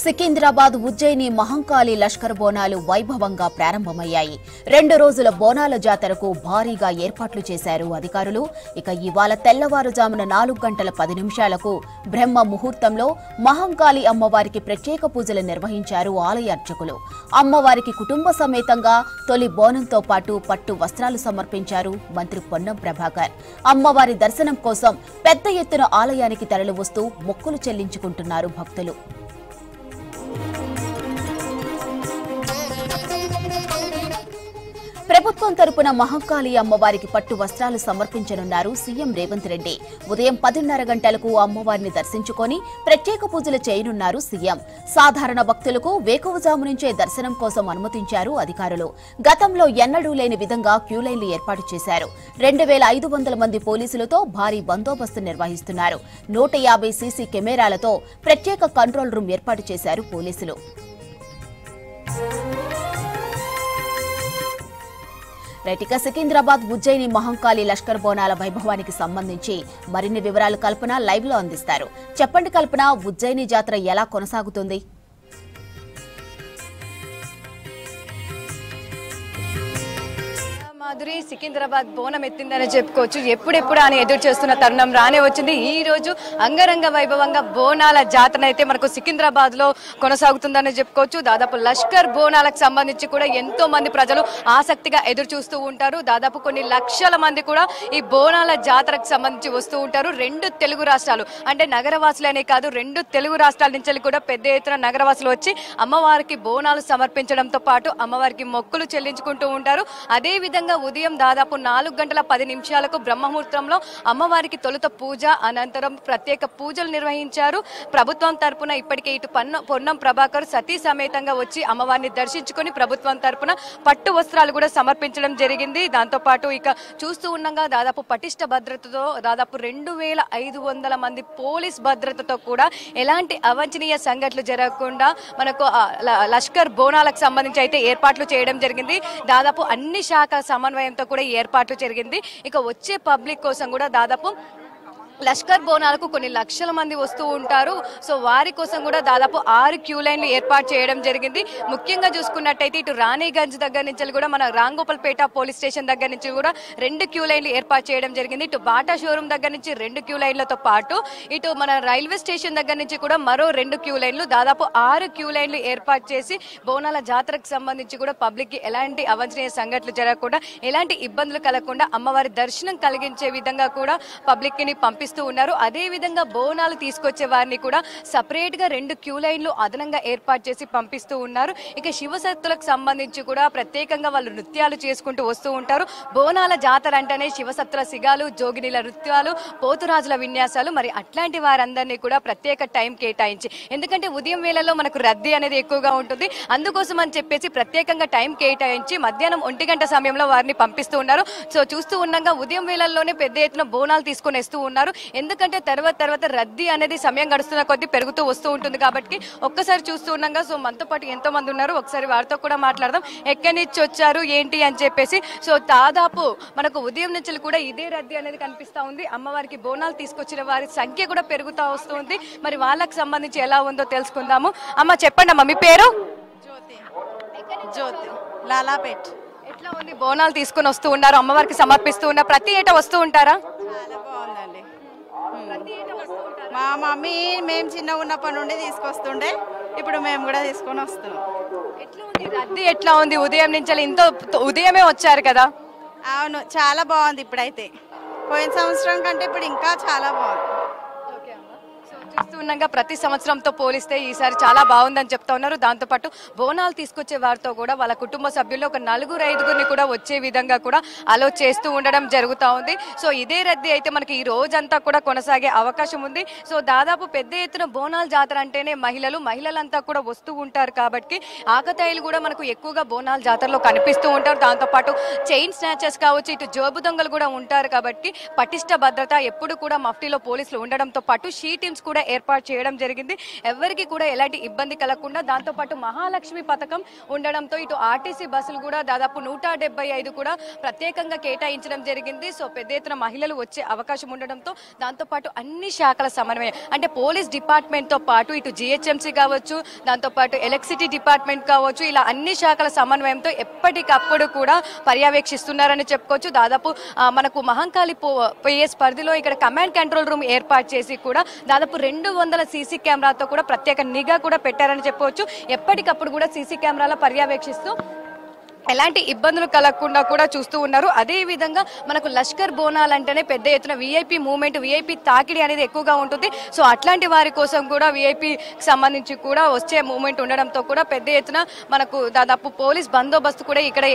సికింద్రాబాద్ ఉజ్జయిని మహంకాళి లష్కర్ బోనాలు వైభవంగా ప్రారంభమయ్యాయి. 2 రోజుల బోనాల జాతరకు భారీగా ఏర్పాట్లు చేశారు అధికారులు. ఇక ఇవాళ తెల్లవారుజామున 4 గంటల 10 నిమిషాలకు బ్రహ్మ ముహూర్తంలో మహంకాళి అమ్మవారికి ప్రత్యేక పూజలు నిర్వహించారు ఆలయ అర్చకులు. అమ్మవారికి కుటుంబ సమేతంగా తొలి బోనంతో పాటు పట్టు వస్త్రాలు సమర్పించారు మంత్రి పొన్నం ప్రభాకర్. అమ్మవారి దర్శనం కోసం పెద్ద ఎత్తున ఆలయానికి తరలివస్తూ మొక్కులు చెల్లించుకుంటున్నారు భక్తులు. ప్రభుత్వం తరపున మహంకాళి అమ్మవారికి పట్టు వస్త్రాలు సమర్పించనున్నారు సీఎం రేవంత్ రెడ్డి. ఉదయం 10:30 గంటలకు అమ్మవారిని దర్శించుకొని ప్రత్యేక పూజలు చేయనున్నారు సీఎం. సాధారణ భక్తులకు వేకువజాము నుంచే దర్శనం కోసం అనుమతించారు అధికారులు. గతంలో ఎన్నడూ లేని విధంగా క్యూలైన్లు ఏర్పాటు చేశారు. 2500 మంది పోలీసులతో భారీ బందోబస్తు నిర్వహిస్తున్నారు. 150 సీసీ కెమెరాలతో ప్రత్యేక కంట్రోల్ రూమ్ ఏర్పాటు చేశారు పోలీసులు. రైటిక సికింద్రాబాద్ ఉజ్జయిని మహంకాళి లష్కర్ బోనాల వైభవానికి సంబంధించి మరిన్ని వివరాలు కల్పన లైవ్ లో అందిస్తారు. చెప్పండి కల్పన, ఉజ్జయిని జాతర ఎలా కొనసాగుతుంది? మాధురి, సికింద్రాబాద్ బోనం ఎత్తిందని చెప్పుకోవచ్చు. ఎప్పుడెప్పుడు అని ఎదురు చేస్తున్న తరుణం రానే వచ్చింది. ఈ రోజు అంగరంగ వైభవంగా బోనాల జాతర అయితే మనకు సికింద్రాబాద్ లో కొనసాగుతుందని చెప్పుకోవచ్చు. దాదాపు లష్కర్ బోనాలకు సంబంధించి కూడా ఎంతో మంది ప్రజలు ఆసక్తిగా ఎదురు చూస్తూ ఉంటారు. దాదాపు కొన్ని లక్షల మంది కూడా ఈ బోనాల జాతరకు సంబంధించి వస్తూ ఉంటారు. 2 తెలుగు రాష్ట్రాలు అంటే నగరవాసులనే కాదు, 2 తెలుగు రాష్ట్రాల నుంచి కూడా పెద్ద ఎత్తున నగరవాసులు వచ్చి అమ్మవారికి బోనాలు సమర్పించడంతో పాటు అమ్మవారికి మొక్కులు చెల్లించుకుంటూ ఉంటారు. అదే విధంగా ఉదయం దాదాపు 4 గంటల 10 నిమిషాలకు బ్రహ్మముహూర్తంలో అమ్మవారికి తొలుత పూజ, అనంతరం ప్రత్యేక పూజలు నిర్వహించారు. ప్రభుత్వం తరపున ఇప్పటికే ఇటు పొన్నం ప్రభాకర్ సతీ సమేతంగా వచ్చి అమ్మవారిని దర్శించుకొని ప్రభుత్వం తరపున పట్టు వస్త్రాలు కూడా సమర్పించడం జరిగింది. దాంతో పాటు ఇక చూస్తూ ఉండగా దాదాపు పటిష్ట భద్రతతో దాదాపు 2500 మంది పోలీస్ భద్రతతో కూడా ఎలాంటి అవాంఛనీయ సంఘటనలు జరగకుండా మనకు లష్కర్ బోనాలకు సంబంధించి అయితే ఏర్పాట్లు చేయడం జరిగింది. దాదాపు అన్ని శాఖల సమన్వయంతో కూడా ఏర్పాట్లు జరిగింది. ఇక వచ్చే పబ్లిక్ కోసం కూడా దాదాపు లష్కర్ బోనాలకు కొన్ని లక్షల మంది వస్తూ ఉంటారు. సో వారి కోసం కూడా దాదాపు 6 క్యూ లైన్లు ఏర్పాటు చేయడం జరిగింది. ముఖ్యంగా చూసుకున్నట్టయితే ఇటు రాణిగంజ్ దగ్గర నుంచి కూడా మన రాంగోపాల్పేట పోలీస్ స్టేషన్ దగ్గర నుంచి కూడా 2 క్యూ లైన్లు ఏర్పాటు చేయడం జరిగింది. ఇటు బాటా షోరూమ్ దగ్గర నుంచి 2 క్యూ లైన్లతో పాటు ఇటు మన రైల్వే స్టేషన్ దగ్గర నుంచి కూడా మరో 2 క్యూ లైన్లు, దాదాపు 6 క్యూ లైన్లు ఏర్పాటు చేసి బోనాల జాతరకు సంబంధించి కూడా పబ్లిక్ కి ఎలాంటి అవాంఛనీయ సంఘటనలు జరగకుండా, ఎలాంటి ఇబ్బందులు కలగకుండా అమ్మవారి దర్శనం కలిగించే విధంగా కూడా పబ్లిక్ ని ఉన్నారు. అదే విధంగా బోనాలు తీసుకొచ్చే వారిని కూడా సపరేట్ గా 2 క్యూ లైన్లు అదనంగా ఏర్పాటు చేసి పంపిస్తూ ఉన్నారు. ఇక శివసత్తులకు సంబంధించి కూడా ప్రత్యేకంగా వాళ్ళు నృత్యాలు చేసుకుంటూ వస్తూ ఉంటారు. బోనాల జాతర అంటేనే శివసత్తుల సిగాలు, జోగినీల నృత్యాలు, పోతురాజుల విన్యాసాలు, మరి అట్లాంటి వారందరినీ కూడా ప్రత్యేక టైం కేటాయించి, ఎందుకంటే ఉదయం వేళల్లో మనకు రద్దీ అనేది ఎక్కువగా ఉంటుంది, అందుకోసం అని చెప్పేసి ప్రత్యేకంగా టైం కేటాయించి మధ్యాహ్నం 1 గంట సమయంలో వారిని పంపిస్తూ ఉన్నారు. సో చూస్తూ ఉండగా ఉదయం వేళల్లోనే పెద్ద ఎత్తున బోనాలు తీసుకొని వస్తూ ఉన్నారు. ఎందుకంటే తర్వాత రద్దీ అనేది సమయం గడుస్తున్న కొద్దీ పెరుగుతూ వస్తూ ఉంటుంది కాబట్టి ఒక్కసారి చూస్తూ ఉండగా సో మనతో పాటు ఎంతో మంది ఉన్నారు. ఒకసారి వారితో కూడా మాట్లాడదాం. ఎక్కడి నుంచి వచ్చారు ఏంటి అని చెప్పేసి. సో దాదాపు మనకు ఉదయం నుంచి కూడా ఇదే రద్దీ అనేది కనిపిస్తా ఉంది. అమ్మవారికి బోనాలు తీసుకొచ్చిన వారి సంఖ్య కూడా పెరుగుతూ వస్తుంది. మరి వాళ్ళకి సంబంధించి ఎలా ఉందో తెలుసుకుందాము. అమ్మ చెప్పండి అమ్మ, మీ పేరు? జ్యోతి లాలాపేట్. ఎట్లా ఉంది బోనాలు తీసుకుని వస్తూ ఉన్నారు, అమ్మవారికి సమర్పిస్తూ ఉన్నారు, ప్రతి ఏటా వస్తూ ఉంటారా? చాలా బాగుందండి. మా మమ్మీ మేము చిన్నగా ఉన్నప్పటి నుండి తీసుకొస్తుండే, ఇప్పుడు మేము కూడా తీసుకొని వస్తున్నాం. ఎట్లా ఉంది రద్దీ, ఎట్లా ఉంది ఉదయం నుంచి? ఇంత ఉదయమే వచ్చారు కదా? అవును, చాలా బాగుంది. ఇప్పుడైతే పోయిన సంవత్సరం కంటే ఇప్పుడు ఇంకా చాలా బాగుంది. చూస్తూ ఉండగా ప్రతి సంవత్సరంతో పోలిస్తే ఈసారి చాలా బాగుందని చెప్తా ఉన్నారు. దాంతోపాటు బోనాలు తీసుకొచ్చే వారితో కూడా వాళ్ళ కుటుంబ సభ్యుల్లో ఒక 4-5 కూడా వచ్చే విధంగా కూడా అలో చేస్తూ ఉండడం జరుగుతూ ఉంది. సో ఇదే రద్దీ అయితే మనకి ఈ రోజంతా కూడా కొనసాగే అవకాశం ఉంది. సో దాదాపు పెద్ద ఎత్తున బోనాల జాతర అంటేనే మహిళలంతా కూడా వస్తూ ఉంటారు కాబట్టి ఆకతాయిలు కూడా మనకు ఎక్కువగా బోనాల జాతరలో కనిపిస్తూ ఉంటారు. దాంతోపాటు చైన్ స్నాచర్స్ కావచ్చు, ఇటు జోబు దొంగలు కూడా ఉంటారు కాబట్టి పటిష్ట భద్రత ఎప్పుడు కూడా మఫ్టీలో పోలీసులు ఉండడంతో పాటు షీ టీమ్స్ కూడా ఏర్పాటు చేయడం జరిగింది. ఎవరికి కూడా ఎలాంటి ఇబ్బంది కలగకుండా దాంతోపాటు మహాలక్ష్మి పథకం ఉండడంతో ఇటు ఆర్టీసీ బస్సులు కూడా దాదాపు 175 కూడా ప్రత్యేకంగా కేటాయించడం జరిగింది. సో పెద్ద ఎత్తున మహిళలు వచ్చే అవకాశం ఉండడంతో దాంతోపాటు అన్ని శాఖల సమన్వయం అంటే పోలీస్ డిపార్ట్మెంట్ తో పాటు ఇటు జిహెచ్ఎంసీ కావచ్చు, దాంతోపాటు ఎలక్ట్రిసిటీ డిపార్ట్మెంట్ కావచ్చు, ఇలా అన్ని శాఖల సమన్వయంతో ఎప్పటికప్పుడు కూడా పర్యవేక్షిస్తున్నారని చెప్పుకోవచ్చు. దాదాపు మనకు మహంకాళి పిఎస్ పరిధిలో ఇక్కడ కమాండ్ కంట్రోల్ రూమ్ ఏర్పాటు చేసి కూడా దాదాపు 200 సీసీ కెమెరాతో కూడా ప్రత్యేక నిఘా కూడా పెట్టారని చెప్పవచ్చు. ఎప్పటికప్పుడు కూడా సీసీ కెమెరాల పర్యవేక్షిస్తూ ఎలాంటి ఇబ్బందులు కలగకుండా కూడా చూస్తూ ఉన్నారు. అదే విధంగా మనకు లష్కర్ బోనాలు అంటేనే పెద్ద ఎత్తున విఐపి మూవ్మెంట్, విఐపి తాకిడి అనేది ఎక్కువగా ఉంటుంది. సో అట్లాంటి వారి కోసం కూడా విఐపి సంబంధించి కూడా వచ్చే మూవ్మెంట్ ఉండడంతో కూడా పెద్ద ఎత్తున మనకు దాదాపు పోలీస్ బందోబస్తు కూడా ఇక్కడ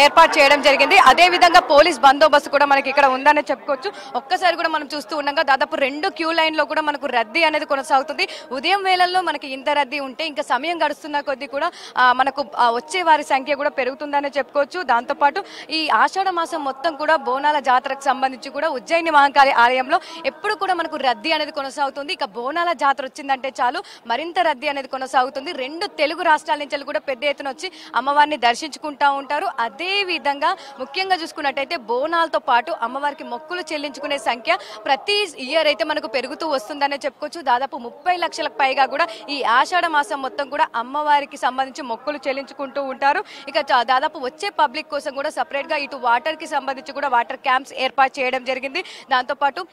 ఏర్పాటు చేయడం జరిగింది. అదే విధంగా పోలీస్ బందోబస్తు కూడా మనకి ఇక్కడ ఉందని చెప్పుకోవచ్చు. ఒక్కసారి కూడా మనం చూస్తూ ఉండగా దాదాపు 2 క్యూ లైన్ లో కూడా మనకు రద్దీ అనేది కొనసాగుతుంది. ఉదయం వేళల్లో మనకి ఇంత రద్దీ ఉంటే ఇంకా సమయం గడుస్తున్న కొద్దీ కూడా మనకు వచ్చే వారి సంఖ్య కూడా పెరుగుతుందని చెప్పుకోవచ్చు. దాంతోపాటు ఈ ఆషాఢ మాసం మొత్తం కూడా బోనాల జాతరకు సంబంధించి కూడా ఉజ్జయిని మహంకాళి ఆలయంలో ఎప్పుడు కూడా మనకు రద్దీ అనేది కొనసాగుతుంది. ఇక బోనాల జాతర వచ్చిందంటే చాలు మరింత రద్దీ అనేది కొనసాగుతుంది. 2 తెలుగు రాష్ట్రాల నుంచి కూడా పెద్ద ఎత్తున వచ్చి అమ్మవారిని దర్శించుకుంటా ఉంటారు. అదే విధంగా ముఖ్యంగా చూసుకున్నట్టయితే బోనాలతో పాటు అమ్మవారికి మొక్కులు చెల్లించుకునే సంఖ్య ప్రతి ఇయర్ అయితే మనకు పెరుగుతూ వస్తుందనే చెప్పుకోవచ్చు. దాదాపు 30 లక్షలకు పైగా కూడా ఈ ఆషాఢ మాసం మొత్తం కూడా అమ్మవారికి సంబంధించి మొక్కులు చెల్లించుకుంటూ ఉంటారు. ఇక దాదాపు వచ్చే పబ్లిక్ కోసం కూడా సపరేట్ గా ఇటు వాటర్ కి సంబంధించి కూడా వాటర్ క్యాంప్స్ ఏర్పాటు చేయడం జరిగింది. దాంతోపాటు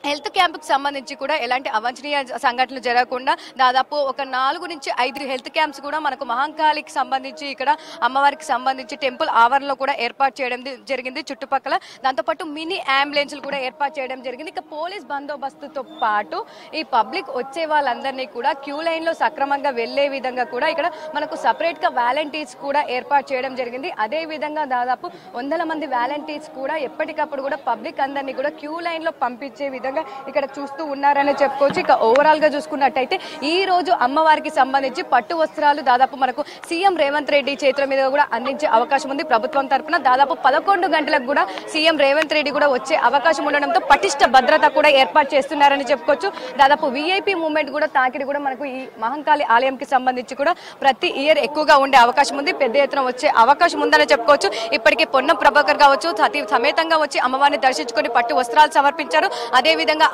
హెల్త్ క్యాంపుకి సంబంధించి కూడా ఎలాంటి అవాంఛనీయ సంఘటనలు జరగకుండా దాదాపు ఒక 4 నుంచి 5 హెల్త్ క్యాంప్స్ కూడా మనకు మహంకాళికి సంబంధించి ఇక్కడ అమ్మవారికి సంబంధించి టెంపుల్ ఆవరణలో కూడా ఏర్పాటు చేయడం జరిగింది చుట్టుపక్కల. దాంతోపాటు మినీ అంబులెన్స్లు కూడా ఏర్పాటు చేయడం జరిగింది. ఇక పోలీస్ బందోబస్తుతో పాటు ఈ పబ్లిక్ వచ్చే వాళ్ళందరినీ కూడా క్యూ లైన్ లో సక్రమంగా వెళ్లే విధంగా కూడా ఇక్కడ మనకు సపరేట్ గా వాలంటీర్స్ కూడా ఏర్పాటు చేయడం జరిగింది. అదే విధంగా దాదాపు 100 మంది వాలంటీర్స్ కూడా ఎప్పటికప్పుడు కూడా పబ్లిక్ అందరినీ కూడా క్యూ లైన్ లో పంపించే విధంగా ఇక్కడ చూస్తూ ఉన్నారని చెప్పుకోవచ్చు. ఇక ఓవరాల్ గా చూసుకున్నట్టయితే ఈ రోజు అమ్మవారికి సంబంధించి పట్టు వస్త్రాలు దాదాపు మనకు సీఎం రేవంత్ రెడ్డి చేతుల మీద కూడా అందించే అవకాశం ఉంది. ప్రభుత్వం తరఫున దాదాపు 11 గంటలకు కూడా సీఎం రేవంత్ రెడ్డి కూడా వచ్చే అవకాశం ఉండడంతో పటిష్ట భద్రత కూడా ఏర్పాటు చేస్తున్నారని చెప్పుకోవచ్చు. దాదాపు విఐపి మూవ్మెంట్ కూడా తాకిడి కూడా మనకు ఈ మహంకాళి ఆలయంకి సంబంధించి కూడా ప్రతి ఇయర్ ఎక్కువగా ఉండే అవకాశం ఉంది. పెద్ద ఎత్తున వచ్చే అవకాశం ఉందని చెప్పుకోవచ్చు. ఇప్పటికే పొన్నం ప్రభాకర్ కావచ్చు సతీ సమేతంగా వచ్చి అమ్మవారిని దర్శించుకొని పట్టు వస్త్రాలు సమర్పించారు. అదే విధంగా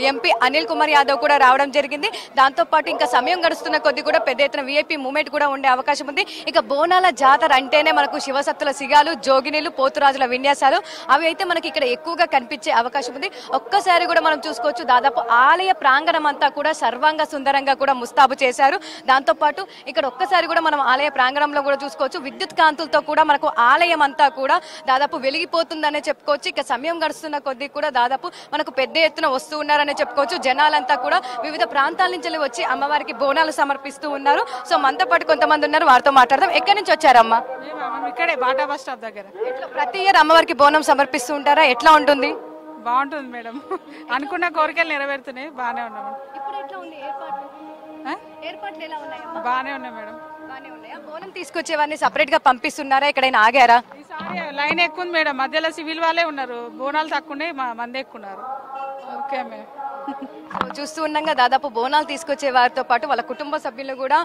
ఎంపీ అనిల్ కుమార్ యాదవ్ కూడా రావడం జరిగింది. దాంతో పాటు ఇంకా సమయం గడుస్తున్న కొద్ది కూడా పెద్ద ఎత్తున విఐపి మూవ్మెంట్ కూడా ఉండే అవకాశం ఉంది. ఇక బోనాల జాతర అంటేనే మనకు శివసత్తుల సిగాలు, జోగినీలు, పోతురాజుల విన్యాసాలు అవి అయితే మనకి ఇక్కడ ఎక్కువగా కనిపించే అవకాశం ఉంది. ఒక్కసారి కూడా మనం చూసుకోవచ్చు దాదాపు ఆలయ ప్రాంగణం అంతా కూడా సర్వాంగ సుందరంగా కూడా ముస్తాబు చేశారు. దాంతో పాటు ఇక్కడ ఒక్కసారి కూడా మనం ఆలయ ప్రాంగణంలో కూడా చూసుకోవచ్చు విద్యుత్ కాంతులతో కూడా మనకు ఆలయం అంతా కూడా దాదాపు వెలిగిపోతుందనే చెప్పుకోవచ్చు. ఇక సమయం గడుస్తున్న కొద్దీ కూడా దాదాపు మనకు పెద్ద ఎత్తున వస్తూ ఉన్నారని చెప్పుకోవచ్చు. జనాలంతా కూడా వివిధ ప్రాంతాల నుంచి వచ్చి అమ్మవారికి బోనాలు సమర్పిస్తూ ఉన్నారు. సో మనతో పాటు కొంతమంది ఉన్నారు, వారితో మాట్లాడదాం. ఎక్కడి నుంచి వచ్చారమ్మా? ఇక్కడే బాటా బస్ స్టాప్ దగ్గర. ప్రతి ఇయర్ అమ్మవారికి బోనం సమర్పిస్తూ ఉంటారా? ఎట్లా ఉంటుంది? బాగుంటుంది మేడం, అనుకున్న కోరికలు నెరవేరుతున్నాయి. బాగానే ఉన్నాం. ఇప్పుడు ఎట్లా ఉంది ఏర్పాట్లు ఎలా ఉన్నాయి? బాగానే ఉన్నాయి మేడం. బాగానే ఉన్నాయా? బోనం తీసుకొచ్చేవారిని సపరేట్ గా పంపిస్తున్నారా? ఎక్కడైనా ఆగారా? ఈసారి లైన్ ఎక్కువ ఉంది మేడం, మధ్యలో సివిల్ వాళ్ళే ఉన్నారు, బోనాలు తక్కువ ఉన్నాయి, మంది ఎక్కువ ఉన్నారు. Okay madam. చూస్తూ ఉండగా దాదాపు బోనాలు తీసుకొచ్చే వారితో పాటు వాళ్ళ కుటుంబ సభ్యులు కూడా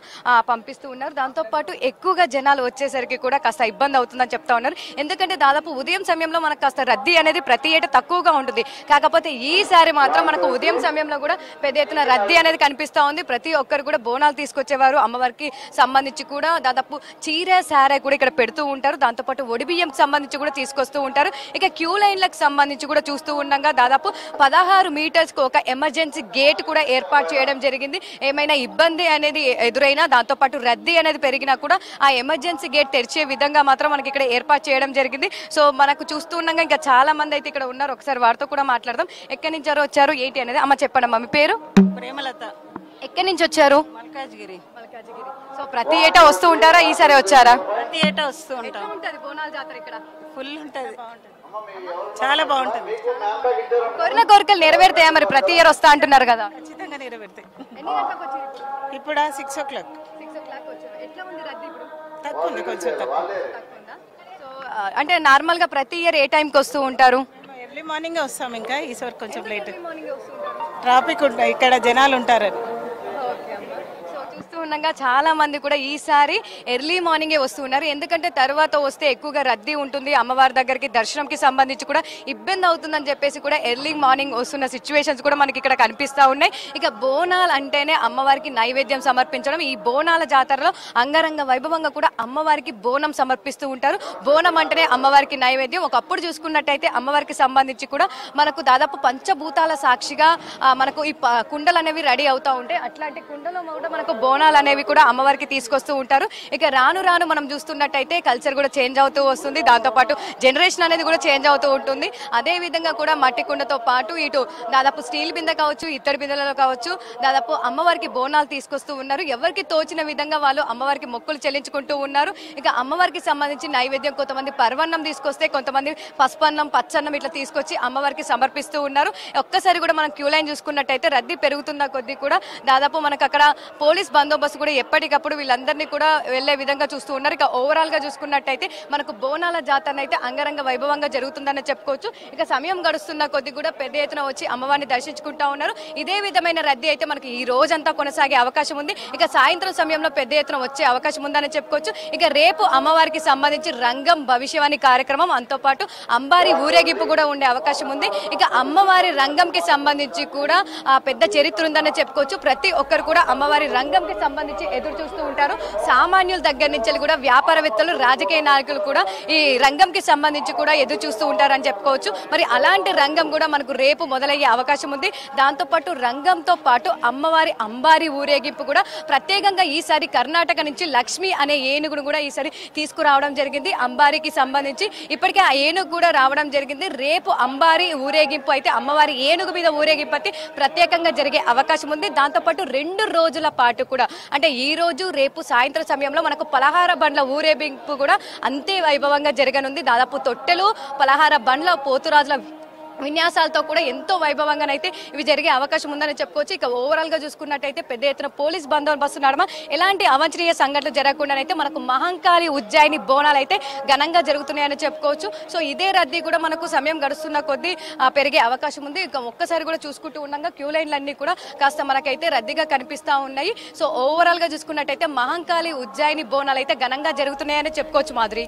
పంపిస్తూ ఉన్నారు. దాంతో పాటు ఎక్కువగా జనాలు వచ్చేసరికి కూడా కాస్త ఇబ్బంది అవుతుందని చెప్తా ఉన్నారు. ఎందుకంటే దాదాపు ఉదయం సమయంలో మనకు కాస్త రద్దీ అనేది ప్రతి ఏటా తక్కువగా ఉంటుంది. కాకపోతే ఈసారి మాత్రం మనకు ఉదయం సమయంలో కూడా పెద్ద ఎత్తున రద్దీ అనేది కనిపిస్తా ఉంది. ప్రతి ఒక్కరు కూడా బోనాలు తీసుకొచ్చేవారు అమ్మవారికి సంబంధించి కూడా దాదాపు చీర సారే కూడా ఇక్కడ పెడుతూ ఉంటారు. దాంతో పాటు ఒడిబియ్యం సంబంధించి కూడా తీసుకొస్తూ ఉంటారు. ఇక క్యూ లైన్లకు సంబంధించి కూడా చూస్తూ ఉండగా దాదాపు 16 మీటర్స్ కు ఒక ఎమర్జెన్సీ గేట్ కూడా ఏర్పాటు చేయడం జరిగింది. ఏమైనా ఇబ్బంది అనేది ఎదురైనా దాంతో పాటు రద్దీ అనేది పెరిగినా కూడా ఆ ఎమర్జెన్సీ గేట్ తెరిచే విధంగా మాత్రం మనకి ఇక్కడ ఏర్పాటు చేయడం జరిగింది. సో మనకు చూస్తూ ఉండగా ఇంకా చాలా మంది అయితే ఇక్కడ ఉన్నారు. ఒకసారి వారితో కూడా మాట్లాడదాం. ఎక్కడి నుంచి వచ్చారు ఏంటి అనేది అమ్మ చెప్పండి. అమ్మ మీ పేరు? ప్రేమలత. ఎక్కడి నుంచి వచ్చారు? మల్కాజ్గిరి. సో ప్రతి ఏటా వస్తూ ఉంటారా? ఈసారి వచ్చారా? ప్రతి ఏటా వస్తూ ఉంటాం. బోనాల జాతర ఇక్కడ ఫుల్ ఉంటది, చాలా బాగుంటుంది. కోరిన కోరికలు నెరవేరుతాయా? మరి ప్రతి ఇయర్ వస్తా అంటున్నారు కదా. ఖచ్చితంగా నెరవేరుతాయి. ఎన్ని గంటలకు వచ్చారు? ఇప్పుడు 6 o'clock. 6 o'clock వచ్చారు. ఎట్లా ఉంది రద్దీ ఇప్పుడు? తక్కువ ఉంది, కొంచెం తక్కువ. సో అంటే నార్మల్ గా ప్రతి ఇయర్ ఏ టైంకి వస్తూ ఉంటారు? ఎర్లీ మార్నింగ్ వస్తాం, ఇంకా ఈసారి కొంచెం లేట్. ట్రాఫిక్ ఇక్కడ జనాలు ఉంటారని. ఉండగా చాలా మంది కూడా ఈసారి ఎర్లీ మార్నింగే వస్తూ ఉన్నారు. ఎందుకంటే తర్వాత వస్తే ఎక్కువగా రద్దీ ఉంటుంది, అమ్మవారి దగ్గరికి దర్శనంకి సంబంధించి కూడా ఇబ్బంది అవుతుందని చెప్పేసి కూడా ఎర్లీ మార్నింగ్ వస్తున్న సిచ్యువేషన్స్ కూడా మనకి ఇక్కడ కనిపిస్తూ ఉన్నాయి. ఇక బోనాలు అంటేనే అమ్మవారికి నైవేద్యం సమర్పించడం. ఈ బోనాల జాతరలో అంగరంగ వైభవంగా కూడా అమ్మవారికి బోనం సమర్పిస్తూ ఉంటారు. బోనం అంటేనే అమ్మవారికి నైవేద్యం. ఒకప్పుడు చూసుకున్నట్టయితే అమ్మవారికి సంబంధించి కూడా మనకు దాదాపు పంచభూతాల సాక్షిగా మనకు ఈ కుండలు అనేవి రెడీ అవుతూ ఉంటాయి. అట్లాంటి కుండలో కూడా మనకు బోనాలు అనేవి కూడా అమ్మవారికి తీసుకొస్తూ ఉంటారు. ఇక రాను రాను మనం చూస్తున్నట్టయితే కల్చర్ కూడా చేంజ్ అవుతూ వస్తుంది. దాంతోపాటు జనరేషన్ అనేది కూడా చేంజ్ అవుతూ ఉంటుంది. అదే విధంగా కూడా మట్టి కుండతో పాటు ఇటు దాదాపు స్టీల్ బిందె కావచ్చు, ఇత్తడి బిందెలలో కావచ్చు, దాదాపు అమ్మవారికి బోనాలు తీసుకొస్తూ ఉన్నారు. ఎవరికి తోచిన విధంగా వాళ్ళు అమ్మవారికి మొక్కులు చెల్లించుకుంటూ ఉన్నారు. ఇక అమ్మవారికి సంబంధించి నైవేద్యం కొంతమంది పరవన్నం తీసుకొస్తే, కొంతమంది పసుపన్నం, పచ్చన్నం ఇట్లా తీసుకొచ్చి అమ్మవారికి సమర్పిస్తూ ఉన్నారు. ఒక్కసారి కూడా మనం క్యూ లైన్ చూసుకున్నట్టయితే రద్దీ పెరుగుతున్న కొద్దీ కూడా దాదాపు మనకు అక్కడ పోలీస్ బందోబస్తు కూడా ఎప్పటికప్పుడు వీళ్ళందరినీ కూడా వెళ్లే విధంగా చూస్తూ ఉన్నారు. ఇక ఓవరాల్ గా చూసుకున్నట్టయితే మనకు బోనాల జాతర అయితే అంగరంగ వైభవంగా జరుగుతుందని చెప్పుకోవచ్చు. ఇక సమయం గడుస్తున్న కొద్దీ కూడా పెద్ద ఎత్తున వచ్చి అమ్మవారిని దర్శించుకుంటా ఉన్నారు. ఇదే విధమైన రద్దీ అయితే మనకి ఈ రోజంతా కొనసాగే అవకాశం ఉంది. ఇక సాయంత్రం సమయంలో పెద్ద ఎత్తున వచ్చే అవకాశం ఉందని చెప్పుకోవచ్చు. ఇక రేపు అమ్మవారికి సంబంధించి రంగం భవిష్యవాణి కార్యక్రమం, అంతో పాటు అంబారి ఊరేగింపు కూడా ఉండే అవకాశం ఉంది. ఇక అమ్మవారి రంగంకి సంబంధించి కూడా పెద్ద చరిత్ర ఉందని చెప్పుకోవచ్చు. ప్రతి ఒక్కరు కూడా అమ్మవారి రంగంకి సంబంధించి ఎదురు చూస్తూ ఉంటారు. సామాన్యుల దగ్గర నుంచి కూడా వ్యాపారవేత్తలు, రాజకీయ నాయకులు కూడా ఈ రంగంకి సంబంధించి కూడా ఎదురు చూస్తూ ఉంటారని చెప్పుకోవచ్చు. మరి అలాంటి రంగం కూడా మనకు రేపు మొదలయ్యే అవకాశం ఉంది. దాంతో పాటు రంగంతో పాటు అమ్మవారి అంబారి ఊరేగింపు కూడా ప్రత్యేకంగా ఈసారి కర్ణాటక నుంచి లక్ష్మి అనే ఏనుగును కూడా ఈసారి తీసుకురావడం జరిగింది. అంబారికి సంబంధించి ఇప్పటికే ఆ ఏనుగు కూడా రావడం జరిగింది. రేపు అంబారి ఊరేగింపు అయితే అమ్మవారి ఏనుగు మీద ఊరేగింపు అయితే ప్రత్యేకంగా జరిగే అవకాశం ఉంది. దాంతో పాటు 2 రోజుల పాటు కూడా అంటే ఈ రోజు రేపు సాయంత్రం సమయంలో మనకు పలహార బండ్ల ఊరేగింపు కూడా అంతే వైభవంగా జరగనుంది. దాదాపు తొట్టెలు, పలహార బండ్ల, పోతురాజుల విన్యాసాలతో కూడా ఎంతో వైభవంగానైతే ఇవి జరిగే అవకాశం ఉందని చెప్పుకోవచ్చు. ఇక ఓవరాల్ గా చూసుకున్నట్టయితే పెద్ద ఎత్తున పోలీస్ బందోబస్తు నడమ ఎలాంటి అవాంఛనీయ సంఘటనలు జరగకుండానైతే మనకు మహంకాళి ఉజ్జయిని బోనాలు అయితే ఘనంగా జరుగుతున్నాయని చెప్పుకోవచ్చు. సో ఇదే రద్దీ కూడా మనకు సమయం గడుస్తున్న కొద్దీ పెరిగే అవకాశం ఉంది. ఇక ఒక్కసారి కూడా చూసుకుంటూ ఉండగా క్యూ లైన్లన్నీ కూడా కాస్త మనకైతే రద్దీగా కనిపిస్తా ఉన్నాయి. సో ఓవరాల్ గా చూసుకున్నట్టయితే మహంకాళి ఉజ్జయిని బోనాలు అయితే ఘనంగా జరుగుతున్నాయని చెప్పుకోవచ్చు. మాధురి.